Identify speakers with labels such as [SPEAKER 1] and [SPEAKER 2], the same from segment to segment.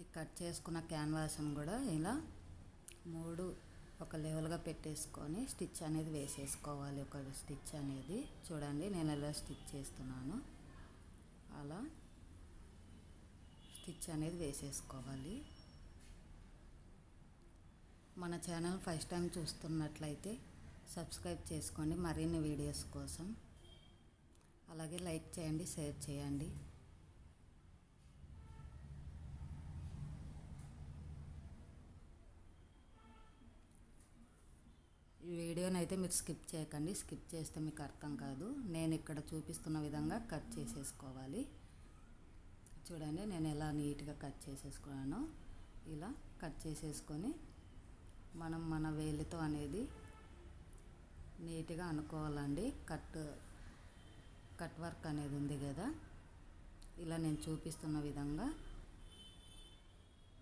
[SPEAKER 1] ఈ కట్ చేసుకున్న క్యాన్వాస్ని కూడా ఇలా 3 ఒక లెవెల్గా పెట్టేసుకొని స్టిచ్ అనేది వేసేసుకోవాలి. ఒక స్టిచ్ అనేది చూడండి, నేను ఎలా స్టిచ్ చేస్తున్నాను అలా స్టిచ్ అనేది వేసేసుకోవాలి. మన ఛానల్ ఫస్ట్ టైం చూస్తున్నట్లయితే సబ్స్క్రైబ్ చేసుకోండి మరిన్ని వీడియోస్ కోసం. అలాగే లైక్ చేయండి, షేర్ చేయండి. ఈ వీడియోని అయితే మీరు స్కిప్ చేయకండి, స్కిప్ చేస్తే మీకు అర్థం కాదు. నేను ఇక్కడ చూపిస్తున్న విధంగా కట్ చేసేసుకోవాలి. చూడండి నేను ఎలా నీట్గా కట్ చేసేసుకున్నానో. ఇలా కట్ చేసేసుకొని మనం మన వేలితో అనేది నీట్గా అనుకోవాలండి. కట్ వర్క్ అనేది ఉంది కదా, ఇలా నేను చూపిస్తున్న విధంగా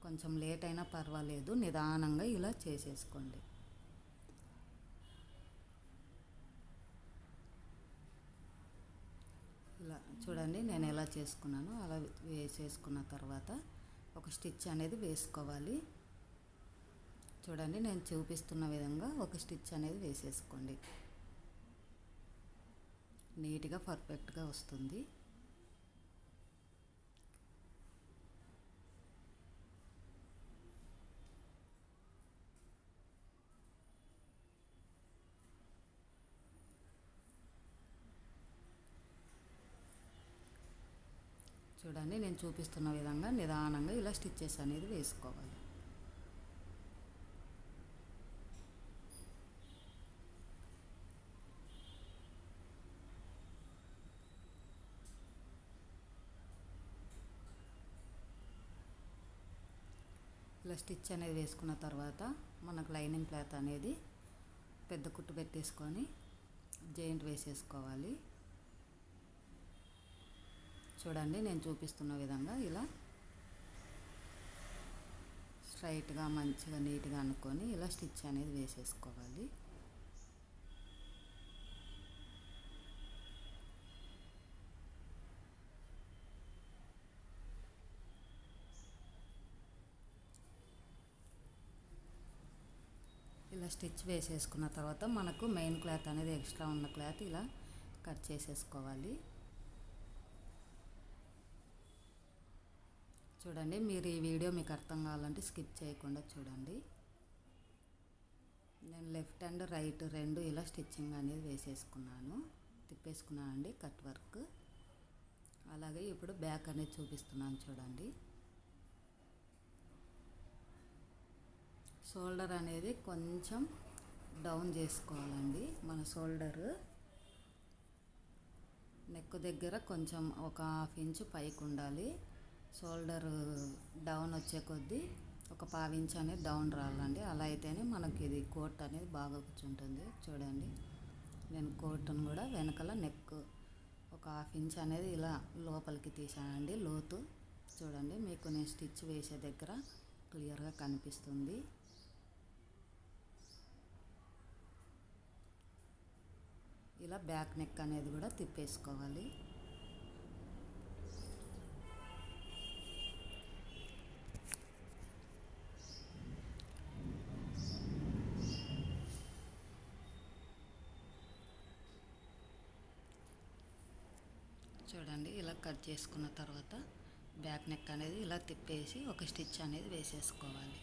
[SPEAKER 1] కొంచెం లేట్ అయినా పర్వాలేదు, నిదానంగా ఇలా చేసేసుకోండి. ఇలా చూడండి నేను ఎలా చేసుకున్నాను. అలా వేసేసుకున్న తర్వాత ఒక స్టిచ్ అనేది వేసుకోవాలి. చూడండి నేను చూపిస్తున్న విధంగా ఒక స్టిచ్ అనేది వేసేసుకోండి. నీట్గా పర్ఫెక్ట్గా వస్తుంది. చూడండి నేను చూపిస్తున్న విధంగా నిదానంగా ఇలా స్టిచ్చెస్ అనేది వేసుకోవాలి. ఇలా స్టిచ్ అనేది వేసుకున్న తర్వాత మనకు లైనింగ్ క్లాత్ అనేది పెద్ద కుట్టు పెట్టేసుకొని జాయింట్ వేసేసుకోవాలి. చూడండి నేను చూపిస్తున్న విధంగా ఇలా స్ట్రైట్గా మంచిగా నీట్గా అనుకొని ఇలా స్టిచ్ అనేది వేసేసుకోవాలి. ఇలా స్టిచ్ వేసేసుకున్న తర్వాత మనకు మెయిన్ క్లాత్ అనేది ఎక్స్ట్రా ఉన్న క్లాత్ ఇలా కట్ చేసేసుకోవాలి. చూడండి మీరు ఈ వీడియో మీకు అర్థం కావాలంటే స్కిప్ చేయకుండా చూడండి. నేను లెఫ్ట్ అండ్ రైట్ రెండు ఇలా స్టిచ్చింగ్ అనేది వేసేసుకున్నాను, తిప్పేసుకున్నానండి కట్ వర్క్. అలాగే ఇప్పుడు బ్యాక్ అనేది చూపిస్తున్నాను చూడండి. షోల్డర్ అనేది కొంచెం డౌన్ చేసుకోవాలండి. మన షోల్డర్ నెక్ దగ్గర కొంచెం ఒక 1/2 ఇంచు పైకి ఉండాలి. షోల్డర్ డౌన్ వచ్చే కొద్దీ ఒక 1/2 ఇంచ్ అనేది డౌన్ రావాలండి. అలా అయితేనే మనకి ఇది కోట్ అనేది బాగా కూర్చుంటుంది. చూడండి నేను కోట్ను కూడా వెనకాల నెక్ ఒక 1/2 ఇంచ్ అనేది ఇలా లోపలికి తీసానండి లోతు. చూడండి మీకు నేను స్టిచ్ వేసే దగ్గర క్లియర్గా కనిపిస్తుంది. ఇలా బ్యాక్ నెక్ అనేది కూడా తిప్పేసుకోవాలి. చూడండి ఇలా కట్ చేసుకున్న తర్వాత బ్యాక్ నెక్ అనేది ఇలా తిప్పేసి ఒక స్టిచ్ అనేది వేసేసుకోవాలి.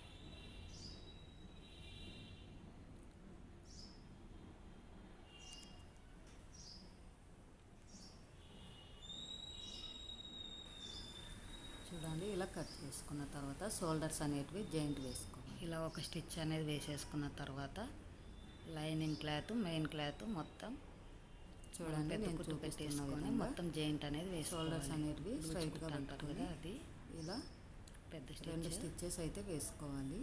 [SPEAKER 1] చూడండి ఇలా కట్ చేసుకున్న తర్వాత షోల్డర్స్ అనేటివి జాయింట్ వేసుకోవాలి. ఇలా ఒక స్టిచ్ అనేది వేసేసుకున్న తర్వాత లైనింగ్ క్లాత్ మెయిన్ క్లాత్ మొత్తం చూడండి నేను చూపిస్తున్నాను. మొత్తం జాయింట్ అనేది వేసి షోల్డర్స్ అనేటివి స్ట్రైట్గా అంటారు కదా, అది ఇలా పెద్ద 2 స్టిచ్చెస్ అయితే వేసుకోవాలి.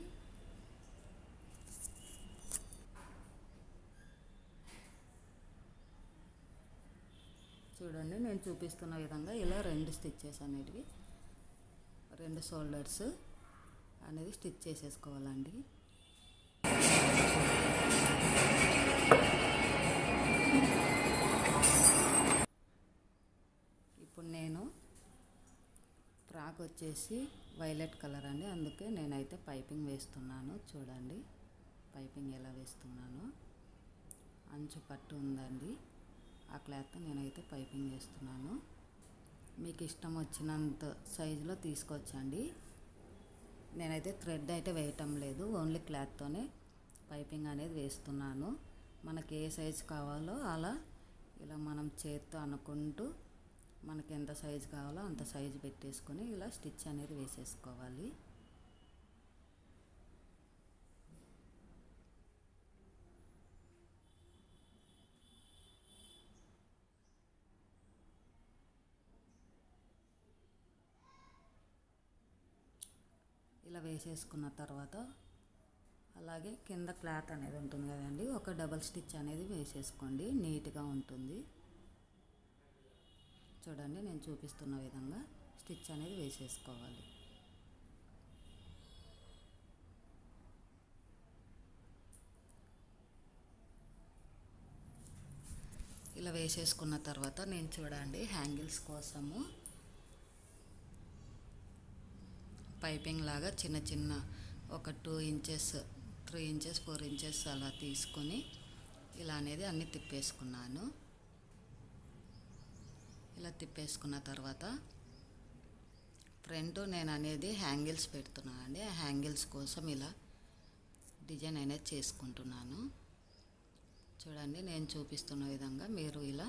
[SPEAKER 1] చూడండి నేను చూపిస్తున్న విధంగా ఇలా 2 స్టిచ్చెస్ అనేటివి 2 షోల్డర్స్ అనేది స్టిచ్ చేసేసుకోవాలండి. నాకు వచ్చేసి వైలెట్ కలర్ అండి, అందుకే నేనైతే పైపింగ్ వేస్తున్నాను. చూడండి పైపింగ్ ఎలా వేస్తున్నానో. అంచు పట్టు ఉందండి, ఆ క్లాత్ నేనైతే పైపింగ్ వేస్తున్నాను. మీకు ఇష్టం వచ్చినంత సైజులో తీసుకోవచ్చండి. నేనైతే థ్రెడ్ అయితే వేయటం లేదు, ఓన్లీ క్లాత్తోనే పైపింగ్ అనేది వేస్తున్నాను. మనకి ఏ సైజు కావాలో అలా ఇలా మనం చేత్తో అనుకుంటూ మనకి ఎంత సైజు కావాలో అంత సైజు పెట్టేసుకొని ఇలా స్టిచ్ అనేది వేసేసుకోవాలి. ఇలా వేసేసుకున్న తర్వాత అలాగే కింద క్లాత్ అనేది ఉంటుంది కదండి, ఒక డబల్ స్టిచ్ అనేది వేసేసుకోండి, నీట్గా ఉంటుంది. చూడండి నేను చూపిస్తున్న విధంగా స్టిచ్ అనేది వేసేసుకోవాలి. ఇలా వేసేసుకున్న తర్వాత నేను చూడండి హ్యాంగిల్స్ కోసము పైపింగ్ లాగా చిన్న చిన్న ఒక 2 ఇంచెస్ 3 ఇంచెస్ 4 ఇంచెస్ అలా తీసుకొని ఇలా అనేది అన్నీ తిప్పేసుకున్నాను. ఇలా తిప్పేసుకున్న తర్వాత ఫ్రంట్ నేను అనేది హ్యాంగిల్స్ పెడుతున్నాను అండి. ఆ హ్యాంగిల్స్ కోసం ఇలా డిజైన్ అనేది చేసుకుంటున్నాను. చూడండి నేను చూపిస్తున్న విధంగా మీరు ఇలా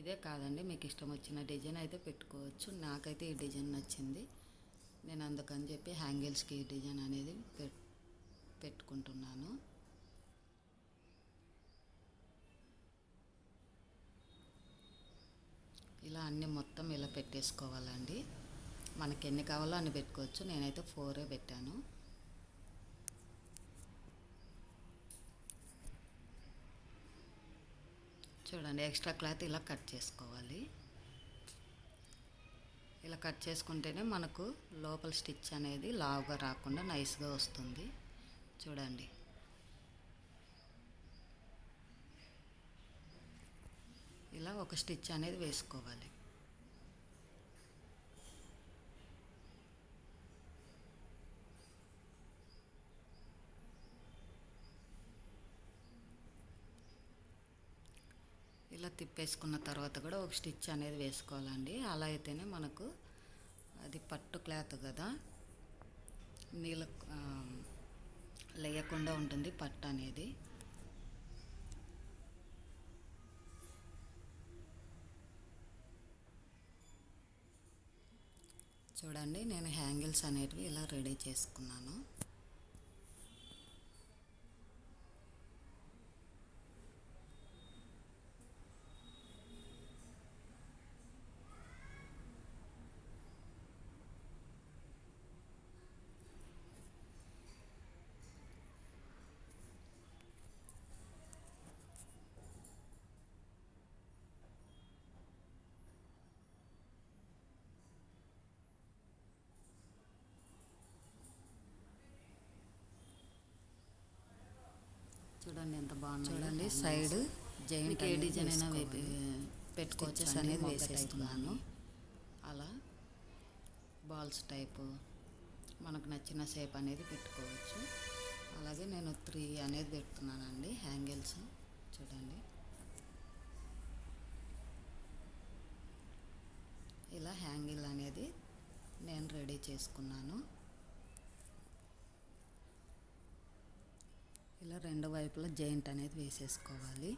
[SPEAKER 1] ఇదే కాదండి, మీకు ఇష్టం వచ్చిన డిజైన్ అయితే పెట్టుకోవచ్చు. నాకైతే ఈ డిజైన్ నచ్చింది, నేను అందుకని చెప్పి హ్యాంగిల్స్కి ఈ డిజైన్ అనేది పెట్టుకుంటున్నాను. ఇలా అన్నీ మొత్తం ఇలా పెట్టేసుకోవాలండి. మనకి ఎన్ని కావాలో అన్ని పెట్టుకోవచ్చు, నేనైతే 4 పెట్టాను. చూడండి ఎక్స్ట్రా క్లాత్ ఇలా కట్ చేసుకోవాలి. ఇలా కట్ చేసుకుంటేనే మనకు లోపల స్టిచ్ అనేది లావుగా రాకుండా నైస్గా వస్తుంది. చూడండి ఇలా ఒక స్టిచ్ అనేది వేసుకోవాలి. ఇలా తిప్పేసుకున్న తర్వాత కూడా ఒక స్టిచ్ అనేది వేసుకోవాలండి. అలా అయితేనే మనకు అది పట్టు క్లాత్ కదా, నీళ్ళ లేయకుండా ఉంటుంది పట్టు అనేది. చూడండి నేను హ్యాంగిల్స్ అనేటివి ఇలా రెడీ చేసుకున్నాను. చూడండి ఎంత బాగుంది. చూడండి సైడ్ జైంట్ ఏ డిజైన్ అయినా పెట్టుకోవచ్చు అనేది వేసేస్తున్నాను. అలా బాల్స్ టైపు మనకు నచ్చిన షేప్ అనేది పెట్టుకోవచ్చు. అలాగే నేను 3 అనేది పెడుతున్నానండి హ్యాంగిల్స్. చూడండి ఇలా హ్యాంగిల్ అనేది నేను రెడీ చేసుకున్నాను. ఇలా 2 వైపులా జాయింట్ అనేది వేసేసుకోవాలి.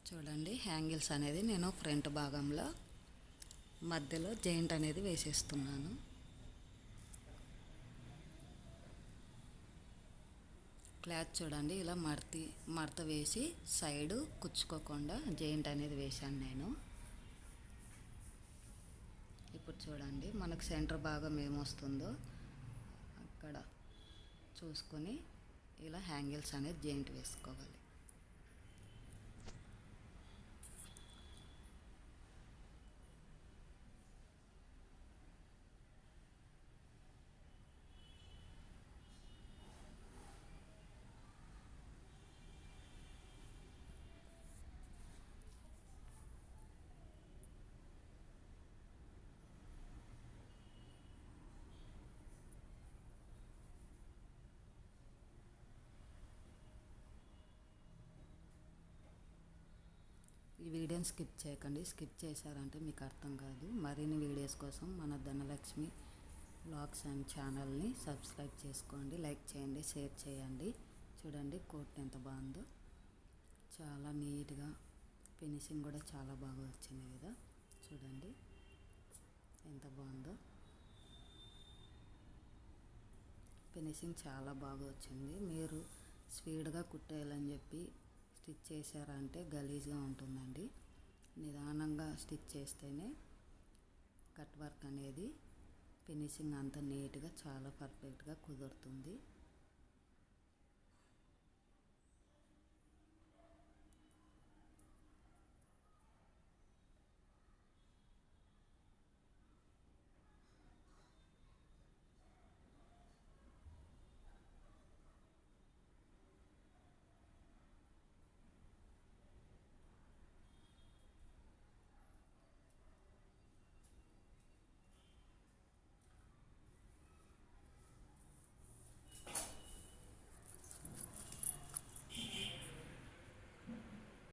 [SPEAKER 1] చూడండి హ్యాంగిల్స్ అనేది నేను ఫ్రంట్ భాగంలో మధ్యలో జాయింట్ అనేది వేసేస్తున్నాను. క్లాత్ చూడండి ఇలా మడత వేసి సైడు కుచ్చుకోకుండా జాయింట్ అనేది వేశాను నేను. ఇప్పుడు చూడండి మనకు సెంటర్ భాగం ఏమొస్తుందో అక్కడ చూసుకొని ఇలా హ్యాంగిల్స్ అనేది జాయింట్ వేసుకోవాలి. ఈ వీడియోని స్కిప్ చేయకండి, స్కిప్ చేశారంటే మీకు అర్థం కాదు. మరిన్ని వీడియోస్ కోసం మన ధనలక్ష్మి వ్లాగ్స్ అండ్ ఛానల్ని సబ్స్క్రైబ్ చేసుకోండి, లైక్ చేయండి, షేర్ చేయండి. చూడండి కోట్ ఎంత బాగుందో, చాలా నీట్గా ఫినిషింగ్ కూడా చాలా బాగా వచ్చింది కదా. చూడండి ఎంత బాగుందో, ఫినిషింగ్ చాలా బాగా వచ్చింది. మీరు స్పీడ్గా కుట్టేయాలని చెప్పి స్టిచ్ చేశారంటే గలీజ్గా ఉంటుందండి. నిదానంగా స్టిచ్ చేస్తేనే కట్ వర్క్ అనేది ఫినిషింగ్ అంత నీట్గా చాలా పర్ఫెక్ట్గా కుదురుతుంది.